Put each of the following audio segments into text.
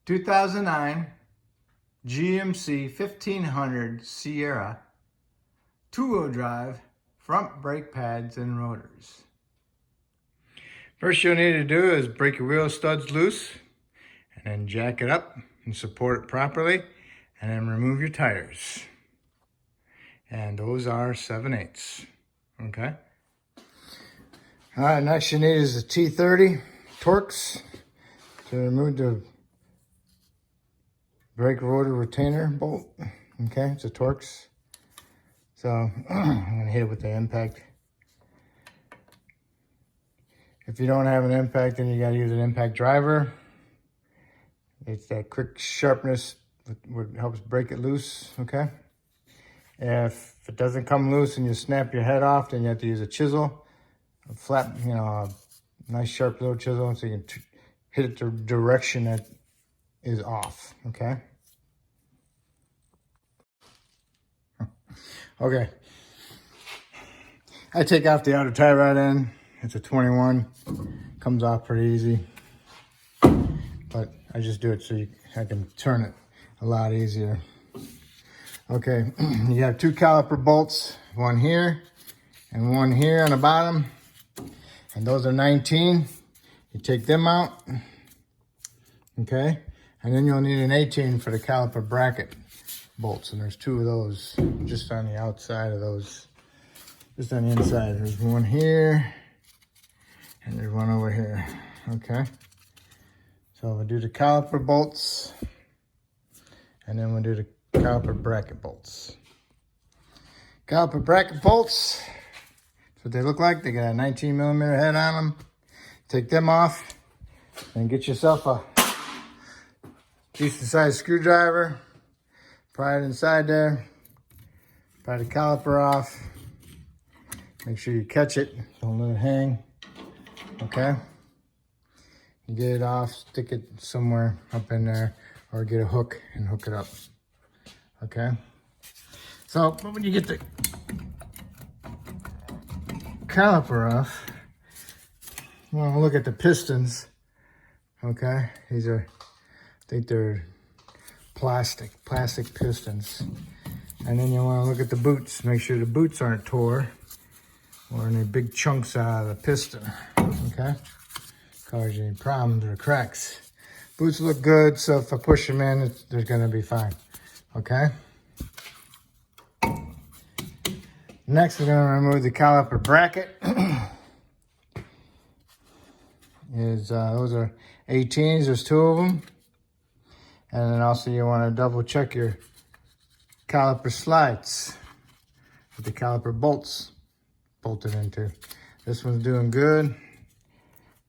2009 GMC 1500 Sierra, two-wheel drive, front brake pads and rotors. First you'll need to do is break your wheel studs loose and then jack it up and support it properly, and then remove your tires. And those are 7/8, okay? All right, next you need is a T30 Torx to remove the brake rotor retainer bolt. Okay, it's a Torx. So I'm gonna hit it with the impact. If you don't have an impact, then you gotta use an impact driver. It's that quick sharpness that helps break it loose, okay? If it doesn't come loose and you snap your head off, then you have to use a chisel, a flat, a nice sharp little chisel, so you can hit it the direction that is off, okay? Okay. I take off the outer tie rod end. It's a 21, comes off pretty easy. But I just do it so I can turn it a lot easier. Okay, you have two caliper bolts, one here and one here on the bottom. And those are 19. You take them out, okay? And then you'll need an 18 for the caliper bracket bolts. And there's two of those just on the outside of those, just on the inside. There's one here and there's one over here, okay? So we'll do the caliper bolts, and then we'll do the caliper bracket bolts. Caliper bracket bolts, that's what they look like. They got a 19mm head on them. Take them off and get yourself a decent sized screwdriver. Pry it inside there. Pry the caliper off. Make sure you catch it. Don't let it hang. Okay? You get it off, stick it somewhere up in there, or get a hook and hook it up. Okay? So, but when you get the caliper off, you want to look at the pistons. Okay? These are, I think they're plastic pistons. And then you want to look at the boots. Make sure the boots aren't tore or any big chunks out of the piston. Okay? Cause you any problems or cracks. Boots look good, so if I push them in, they're gonna be fine. Okay? Next, we're gonna remove the caliper bracket. Those are 18s, there's two of them. And then also you wanna double check your caliper slides with the caliper bolts bolted into. This one's doing good.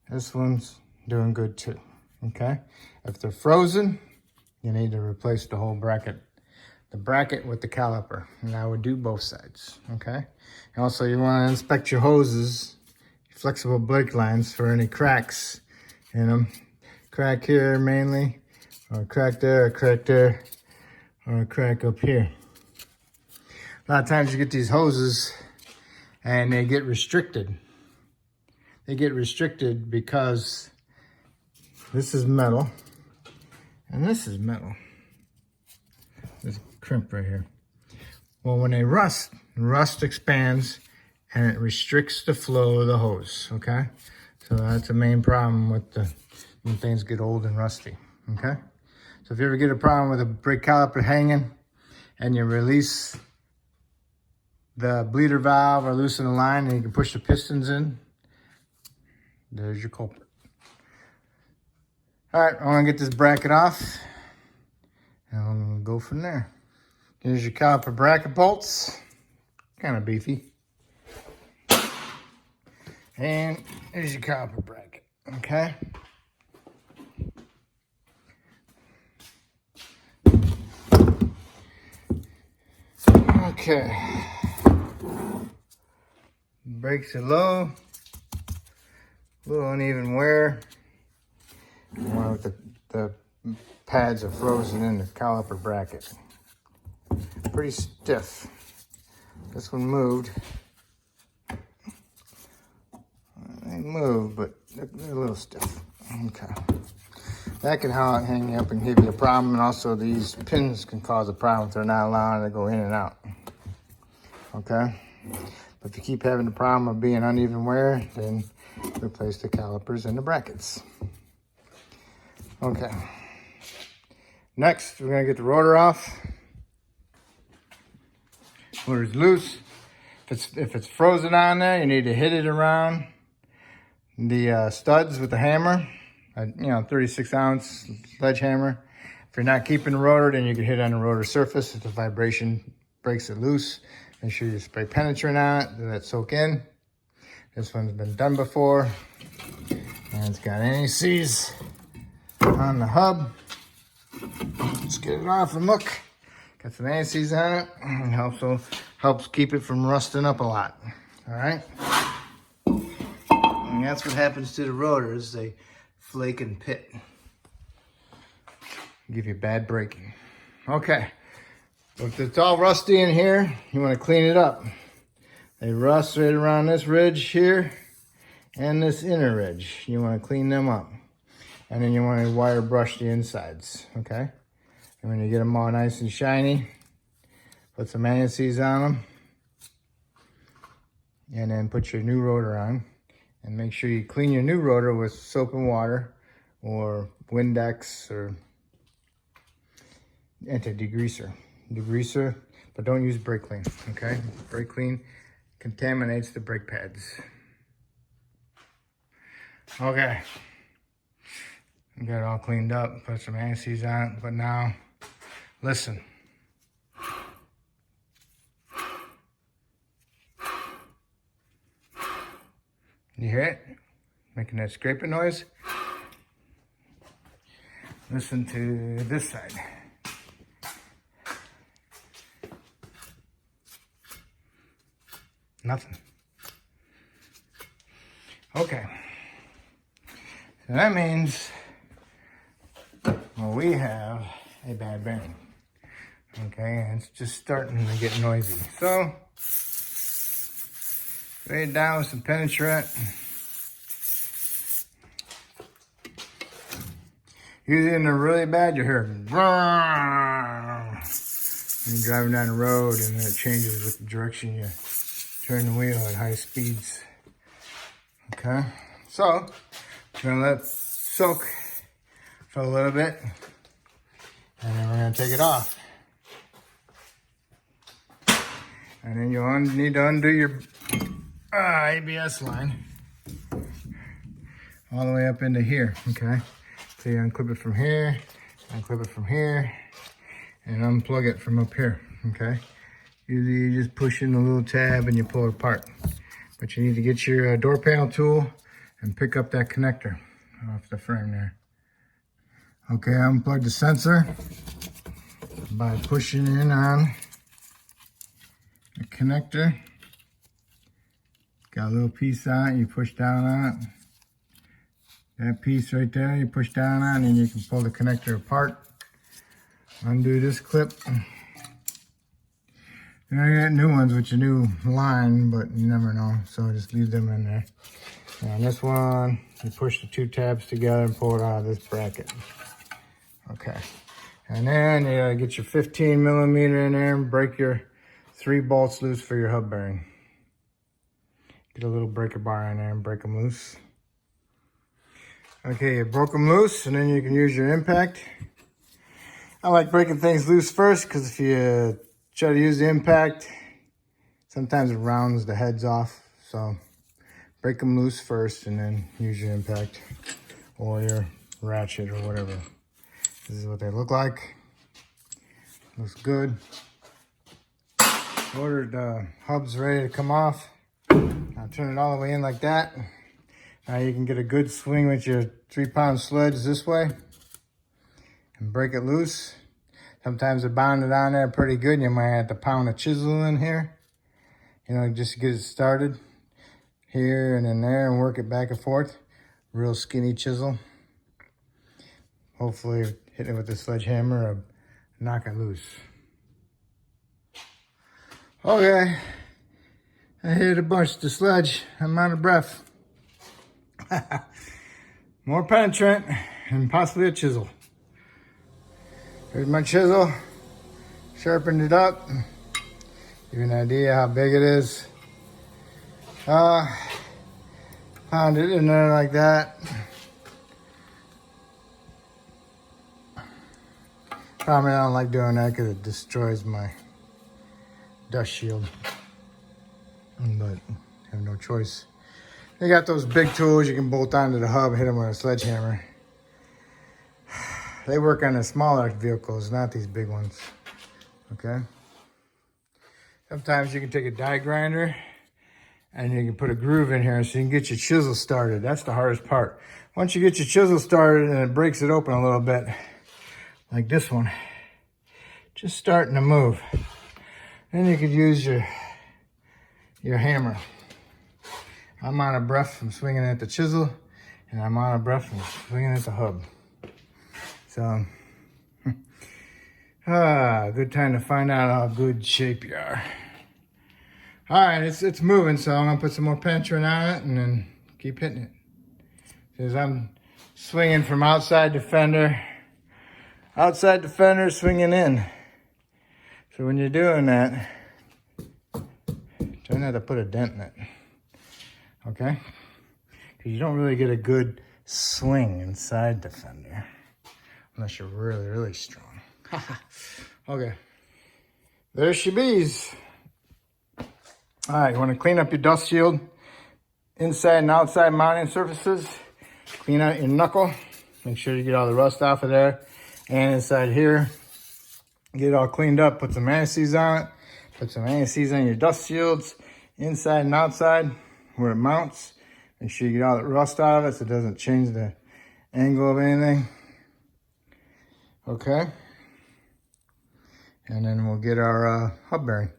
This one's doing good too, okay? If they're frozen, you need to replace the whole bracket. The bracket with the caliper, and I would do both sides, okay? And also you wanna inspect your hoses, flexible brake lines for any cracks in them. Crack here mainly, or a crack there, or a crack up here. A lot of times you get these hoses and they get restricted. They get restricted because this is metal and this is metal. There's a crimp right here. Well, when they rust expands and it restricts the flow of the hose, okay? So that's the main problem with when things get old and rusty, okay? So if you ever get a problem with a brake caliper hanging and you release the bleeder valve or loosen the line and you can push the pistons in, there's your culprit. All right, I'm gonna get this bracket off and I'm gonna go from there. Here's your caliper bracket bolts, kind of beefy. And here's your caliper bracket, okay? Okay. Brakes are low. A little uneven wear. The pads are frozen in the caliper bracket. Pretty stiff. This one moved. They moved, but they're a little stiff. Okay. That can hang up and give you a problem, and also these pins can cause a problem if they're not allowing it to go in and out. Okay? But if you keep having the problem of being uneven wear, then replace the calipers and the brackets. Okay. Next, we're gonna get the rotor off. Rotor's loose. If it's frozen on there, you need to hit it around the studs with the hammer. 36-ounce sledgehammer. If you're not keeping the rotor, then you can hit on the rotor surface. If the vibration breaks it loose, make sure you spray penetrant on it, let it soak in. This one's been done before, and it's got NACs on the hub. Let's get it off and look. Got some NACs on it. It also helps keep it from rusting up a lot. All right. And that's what happens to the rotors. They flake and pit. Give you bad braking. Okay. If it's all rusty in here, you want to clean it up. They rust right around this ridge here and this inner ridge. You want to clean them up. And then you want to wire brush the insides, okay? And when you get them all nice and shiny, put some NACs on them. And then put your new rotor on. And make sure you clean your new rotor with soap and water or Windex or anti-degreaser. Degreaser, but don't use brake clean, okay? Brake clean contaminates the brake pads. Okay. Got it all cleaned up, put some NACs on it, but now, listen. You hear it? Making that scraping noise? Listen to this side. Nothing. Okay. So that means, well, we have a bad bearing. Okay, and it's just starting to get noisy. So, spray it down with some penetrant. Usually when they're really bad, you hear when you're driving down the road, and then it changes with the direction you turn the wheel at high speeds. Okay, so I'm gonna let it soak for a little bit, and then we're gonna take it off. And then you'll need to undo your ABS line all the way up into here, okay? So you unclip it from here, unclip it from here, and unplug it from up here, okay? Usually you just push in the little tab and you pull it apart. But you need to get your door panel tool and pick up that connector off the frame there. Okay, unplug the sensor by pushing in on the connector. Got a little piece on it, you push down on it. That piece right there, you push down on, and you can pull the connector apart. Undo this clip. And I got new ones with your new line, but you never know, so just leave them in there. And this one, you push the two tabs together and pull it out of this bracket. Okay. And then you get your 15 millimeter in there and break your 3 bolts loose for your hub bearing. Get a little breaker bar in there and break them loose. Okay, you broke them loose, and then you can use your impact. I like breaking things loose first, because if you try to use the impact, sometimes it rounds the heads off. So break them loose first, and then use your impact or your ratchet or whatever. This is what they look like. Looks good. Ordered hubs ready to come off. Now turn it all the way in like that. Now you can get a good swing with your 3-pound sledge this way and break it loose. Sometimes they're bounded on there pretty good, and you might have to pound a chisel in here, just to get it started. Here and in there, and work it back and forth. Real skinny chisel. Hopefully hit it with the sledgehammer or knock it loose. Okay, I hit a bunch of the sledge. I'm out of breath. More penetrant, and possibly a chisel. Here's my chisel. Sharpened it up. Give you an idea how big it is. Pound it in there like that. Probably I don't like doing that because it destroys my dust shield. But I have no choice. They got those big tools you can bolt onto the hub, hit them with a sledgehammer. They work on the smaller vehicles, not these big ones. Okay? Sometimes you can take a die grinder and you can put a groove in here so you can get your chisel started. That's the hardest part. Once you get your chisel started and it breaks it open a little bit, like this one, just starting to move. Then you could use your hammer. I'm out of breath from swinging at the chisel, and I'm out of breath from swinging at the hub. So, good time to find out how good shape you are. All right, it's moving, so I'm gonna put some more penetration on it and then keep hitting it. Because I'm swinging from outside the fender, swinging in. So when you're doing that, try not to put a dent in it, okay? Because you don't really get a good swing inside the fender unless you're really, really strong. Okay, there she bees. All right, you want to clean up your dust shield, inside and outside mounting surfaces. Clean out your knuckle. Make sure you get all the rust off of there. And inside here, get it all cleaned up. Put some anti-seize on it. Put some anti-seize on your dust shields, inside and outside, where it mounts. Make sure you get all the rust out of it so it doesn't change the angle of anything. Okay. And then we'll get our hub bearing.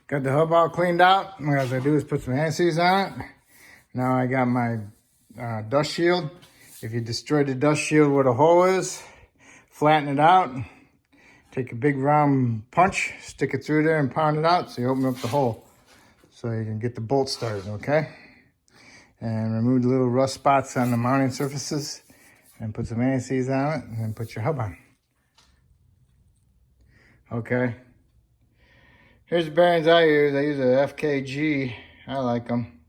Got the hub all cleaned out. What I gotta do is put some anti-seize on it. Now I got my dust shield. If you destroyed the dust shield where the hole is, flatten it out. Take a big round punch, stick it through there and pound it out so you open up the hole. So you can get the bolt started, okay? And remove the little rust spots on the mounting surfaces and put some anti-seize on it and then put your hub on. Okay. Here's the bearings I use. I use a FKG. I like them.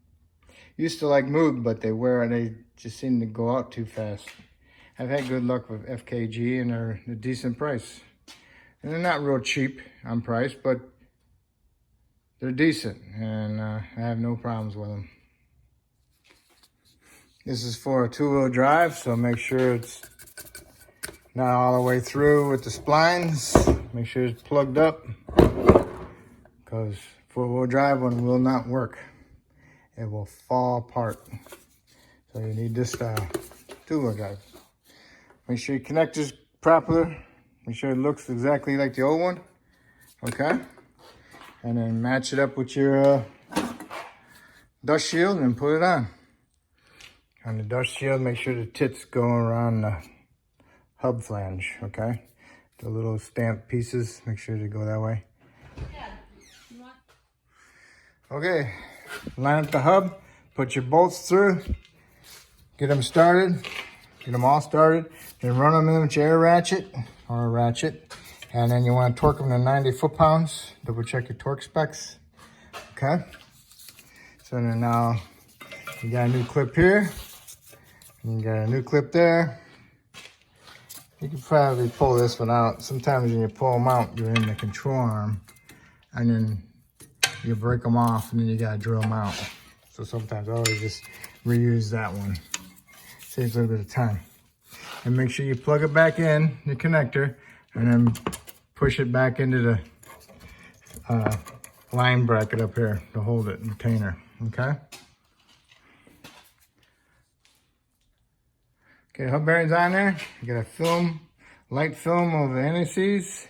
Used to like Moog, but they just seem to go out too fast. I've had good luck with FKG and they're a decent price. And they're not real cheap on price, but they're decent and I have no problems with them. This is for a two-wheel drive, so make sure it's not all the way through with the splines. Make sure it's plugged up, because four-wheel drive one will not work. It will fall apart. So you need this style, two-wheel drive. Make sure your connector's proper. Make sure it looks exactly like the old one, okay? And then match it up with your dust shield and put it on. On the dust shield, make sure the tits go around the hub flange, okay? The little stamped pieces, make sure they go that way. Okay, line up the hub, put your bolts through, get them started, get them all started, then run them in with your air ratchet or a ratchet, and then you want to torque them to 90 foot-pounds. Double check your torque specs, okay? So then now you got a new clip here, and you got a new clip there. You can probably pull this one out. Sometimes when you pull them out, you're in the control arm, and then you break them off, and then you gotta drill them out. So sometimes I always just reuse that one. Saves a little bit of time. And make sure you plug it back in, the connector, and then push it back into the line bracket up here to hold it, retainer, okay? Okay, hub bearings on there. You got a film, light film of the anti-seize.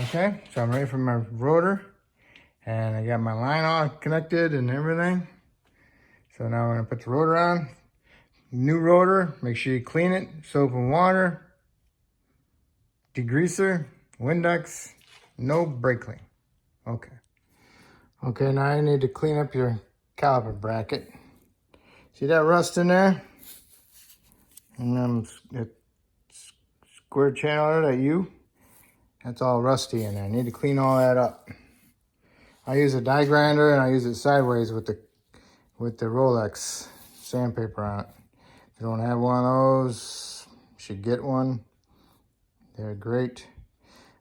Okay, so I'm ready for my rotor. And I got my line all connected and everything. So now I'm gonna put the rotor on. New rotor, make sure you clean it, soap and water, degreaser, Windex, no brake clean. Okay. Okay, now you need to clean up your caliper bracket. See that rust in there? And then that square channel that that's all rusty in there. I need to clean all that up. I use a die grinder and I use it sideways with the Rolex sandpaper on it. If you don't have one of those, you should get one. They're great.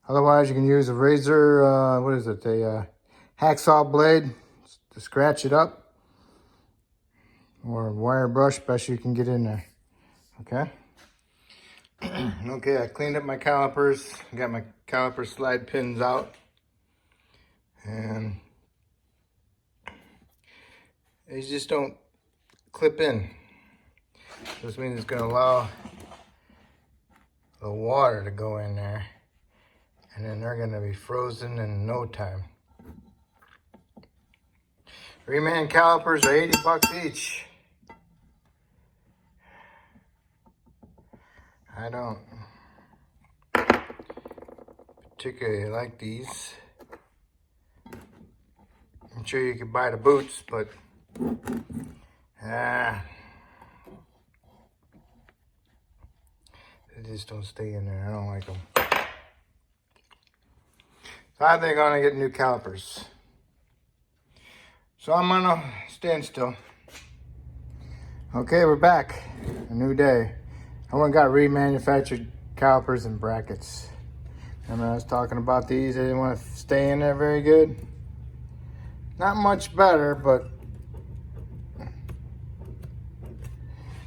Otherwise, you can use a razor, what is it? A hacksaw blade to scratch it up. Or a wire brush, best you can get in there. Okay? Okay, I cleaned up my calipers. Got my caliper slide pins out. And they just don't clip in. This means it's going to allow the water to go in there. And then they're going to be frozen in no time. Reman calipers are 80 bucks each. I don't particularly like these. I'm sure you could buy the boots, but they just don't stay in there. I don't like them. So I think I'm gonna get new calipers. So I'm gonna stand still. Okay, we're back. A new day. I went and got remanufactured calipers and brackets. Remember I was talking about these, they didn't want to stay in there very good. Not much better, but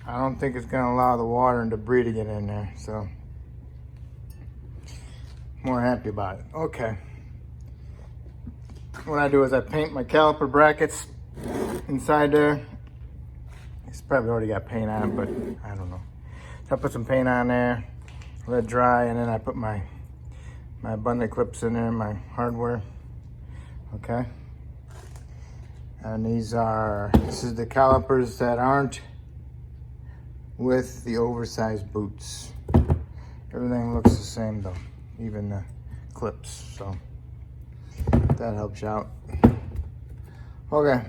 I don't think it's going to allow the water and debris to get in there, so more happy about it. Okay. What I do is I paint my caliper brackets inside there. It's probably already got paint on it, but I don't know. So I put some paint on there, let it dry, and then I put my abundant clips in there, my hardware. Okay. And this is the calipers that aren't with the oversized boots. Everything looks the same though, even the clips, so that helps you out. Okay,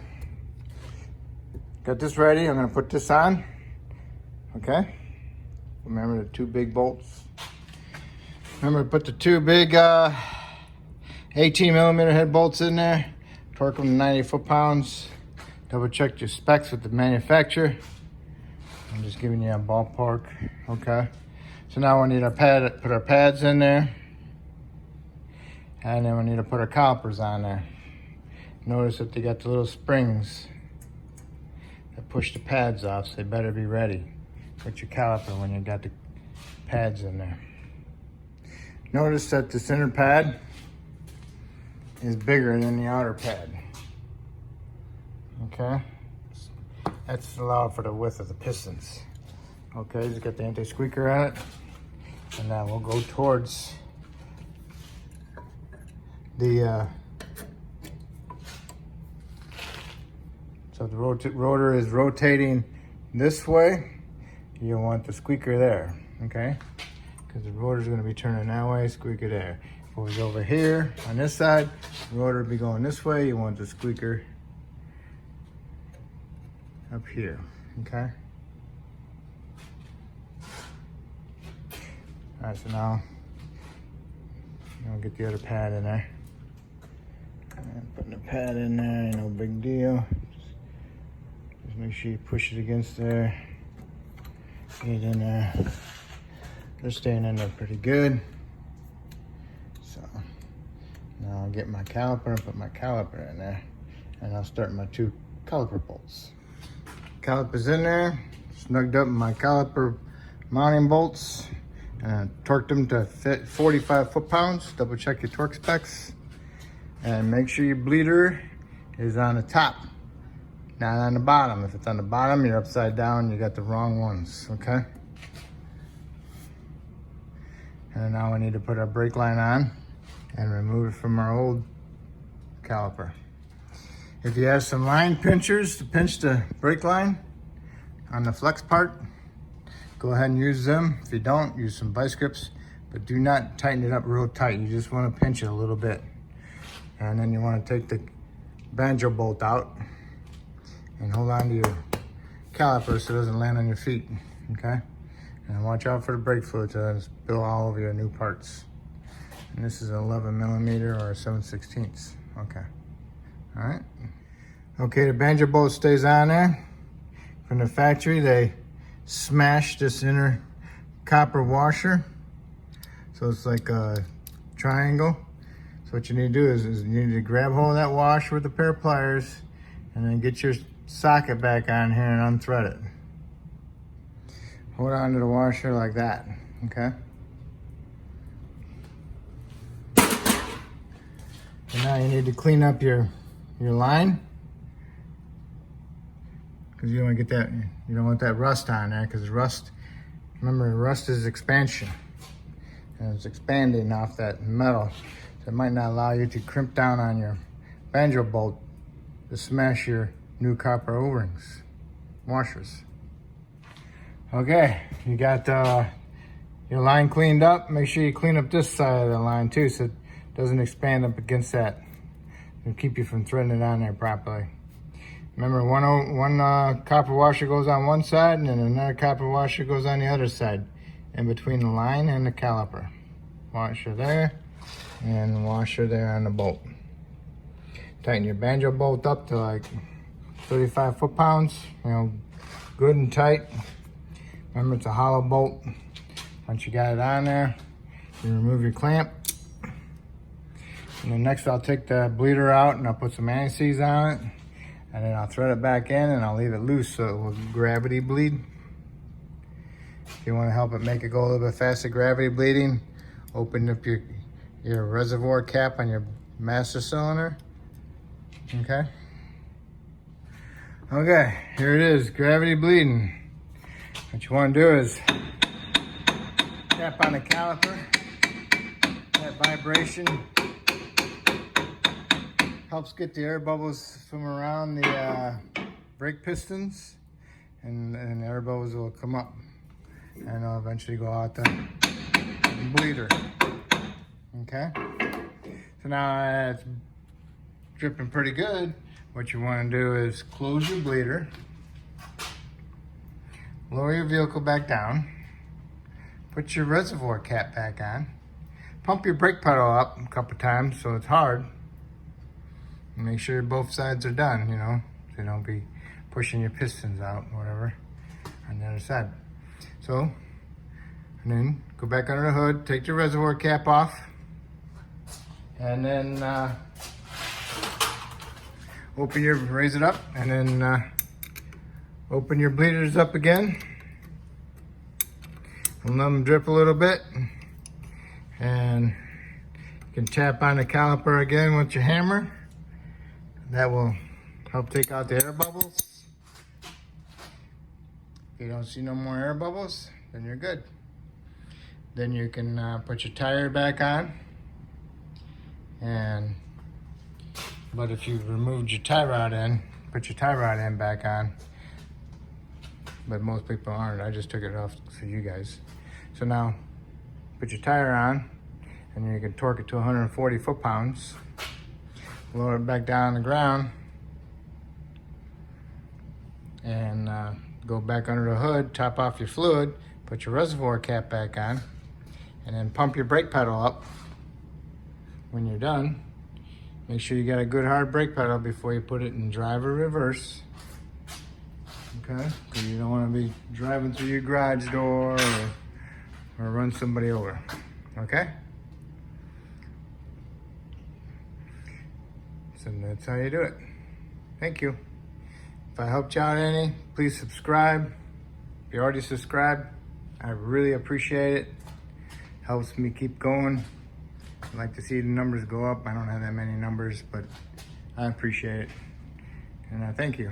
got this ready. I'm gonna put this on, okay? Remember the 2 big bolts. Remember to put the 2 big 18 millimeter head bolts in there. Torque them to 90 foot-pounds. Double check your specs with the manufacturer. I'm just giving you a ballpark, okay? So now we need our put our pads in there. And then we need to put our calipers on there. Notice that they got the little springs that push the pads off, so they better be ready with your caliper when you got the pads in there. Notice that the center pad is bigger than the outer pad. Okay? That's allowed for the width of the pistons. Okay, just got the anti-squeaker on it. And now we'll go towards the so the rotor is rotating this way. You want the squeaker there, okay? Because the rotor is going to be turning that way, squeaker there. If it was over here on this side, the rotor would be going this way. You want the squeaker up here, okay? All right, so now I'll get the other pad in there. And putting the pad in there, ain't no big deal. Just make sure you push it against there. Get it in there. They're staying in there pretty good. So now I'll get my caliper and put my caliper in there. And I'll start my 2 caliper bolts. Caliper's in there, snugged up my caliper mounting bolts. And I torqued them to fit 45 foot-pounds. Double check your torque specs. And make sure your bleeder is on the top, not on the bottom. If it's on the bottom, you're upside down, you got the wrong ones, okay? And now we need to put our brake line on and remove it from our old caliper. If you have some line pinchers to pinch the brake line on the flex part, go ahead and use them. If you don't, use some vice grips, but do not tighten it up real tight. You just want to pinch it a little bit. And then you want to take the banjo bolt out and hold on to your caliper so it doesn't land on your feet, okay? And watch out for the brake fluid to spill all over your new parts. And this is an 11mm or a 7/16. Okay. All right. Okay, the Banjo Bolt stays on there. From the factory, they smashed this inner copper washer. So it's like a triangle. So what you need to do is you need to grab hold of that washer with a pair of pliers and then get your socket back on here and unthread it. Hold on to the washer like that, okay? And now you need to clean up your line, because you don't want to get that, you don't want that rust on there, because rust, remember, rust is expansion, and it's expanding off that metal, so it might not allow you to crimp down on your Banjo Bolt to smash your new copper O-rings, washers. Okay, you got your line cleaned up. Make sure you clean up this side of the line too, so it doesn't expand up against that. It'll keep you from threading it on there properly. Remember, one copper washer goes on one side, and then another copper washer goes on the other side, in between the line and the caliper. Washer there, and washer there on the bolt. Tighten your Banjo Bolt up to like 35 foot-pounds, you know, good and tight. Remember, it's a hollow bolt. Once you got it on there, you remove your clamp. And then next I'll take the bleeder out and I'll put some anti-seize on it. And then I'll thread it back in and I'll leave it loose so it will gravity bleed. If you want to help it make it go a little bit faster gravity bleeding, open up your reservoir cap on your master cylinder. Okay. Okay, here it is, gravity bleeding. What you want to do is tap on the caliper. That vibration helps get the air bubbles from around the brake pistons, and the air bubbles will come up and they'll eventually go out the bleeder. Okay, so now it's dripping pretty good. What you want to do is close your bleeder, lower your vehicle back down, put your reservoir cap back on, pump your brake pedal up a couple times so it's hard, and make sure both sides are done, you know, so you don't be pushing your pistons out, whatever, on the other side. So, and then go back under the hood, take your reservoir cap off, and then raise it up, and then open your bleeders up again and let them drip a little bit. And you can tap on the caliper again with your hammer. That will help take out the air bubbles. If you don't see no more air bubbles, then you're good. Then you can put your tire back on. But if you've removed your tie rod in, put your tie rod end back on. But most people aren't. I just took it off for you guys. So now, put your tire on, and you can torque it to 140 foot-pounds. Lower it back down on the ground, and go back under the hood, top off your fluid, put your reservoir cap back on, and then pump your brake pedal up. When you're done, make sure you got a good hard brake pedal before you put it in drive or reverse. Okay, because you don't want to be driving through your garage door or run somebody over. Okay? So that's how you do it. Thank you. If I helped you out any, please subscribe. If you already subscribed, I really appreciate it. Helps me keep going. I'd like to see the numbers go up. I don't have that many numbers, but I appreciate it. And I thank you.